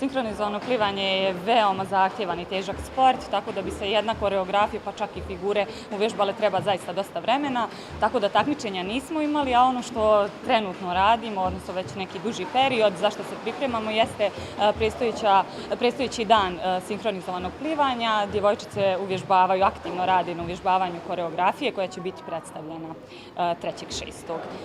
Sinhronizovano plivanje je veoma zahtjevan i težak sport, tako da bi se jedna koreografija, pa čak i figure uvježbale treba zaista dosta vremena, tako da takmičenja nismo imali, a ono što trenutno radimo, odnosno već neki duži period, zašto se pripremamo, jeste predstojeći dan sinhronizovanog plivanja. Djevojčice uvježbavaju, aktivno rade na uvježbavanju koreografije koja će biti predstavljena 3.6.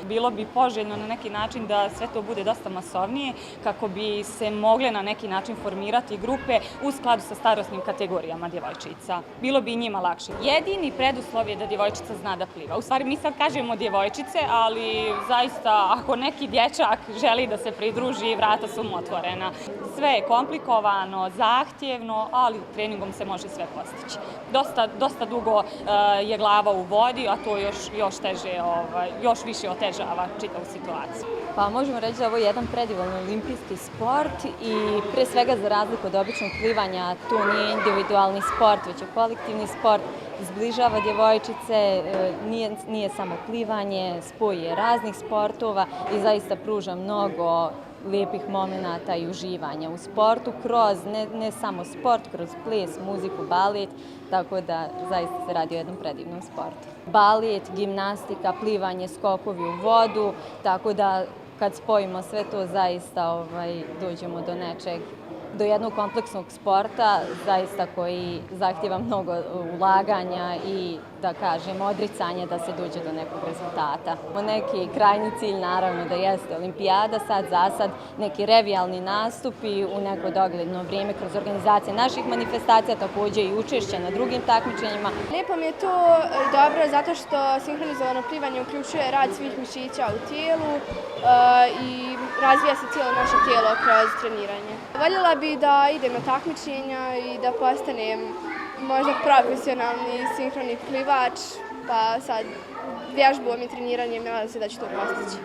Bilo bi poželjno na neki način da sve to bude dosta masovnije, kako bi se mogle na neki način formirati grupe u skladu sa starosnim kategorijama djevojčica. Bilo bi i njima lakše. Jedini preduslov je da djevojčica zna da pliva. U stvari mi sad kažemo djevojčice, ali zaista ako neki dječak želi da se pridruži, vrata su mu otvorena. Sve je komplikovano, zahtjevno, ali treningom se može sve postići. Dosta dugo je glava u vodi, a to još više otežava čitavu situaciju. Pa možemo reći da je ovo jedan predivan olimpijski sport i pre svega za razliku od običnog plivanja to nije individualni sport, već je kolektivni sport, zbližava djevojčice, nije samo plivanje, spoj je raznih sportova i zaista pruža mnogo lijepih momenata i uživanja u sportu kroz ne samo sport, kroz ples, muziku, balet, tako da zaista se radi o jednom predivnom sportu. Balet, gimnastika, plivanje, skokovi u vodu, tako da kad spojimo sve to zaista dođemo do jednog kompleksnog sporta, zaista koji zahtjeva mnogo ulaganja i, da kažem, odricanja da se dođe do nekog rezultata. Neki krajnji cilj naravno da jeste olimpijada, za sad neki revijalni nastupi u neko dogledno vrijeme kroz organizacije naših manifestacija, također i učešće na drugim takmičenjima. Lijepo mi je to dobro zato što sinhronizovano plivanje uključuje rad svih mišića u tijelu i razvija se cijelo naše tijelo kroz treniranje. Voljela bi da idem na takmičenja i da postanem možda profesionalni sinhroni plivač, pa sad vježbom i treniranjem nadam se da ću to postići.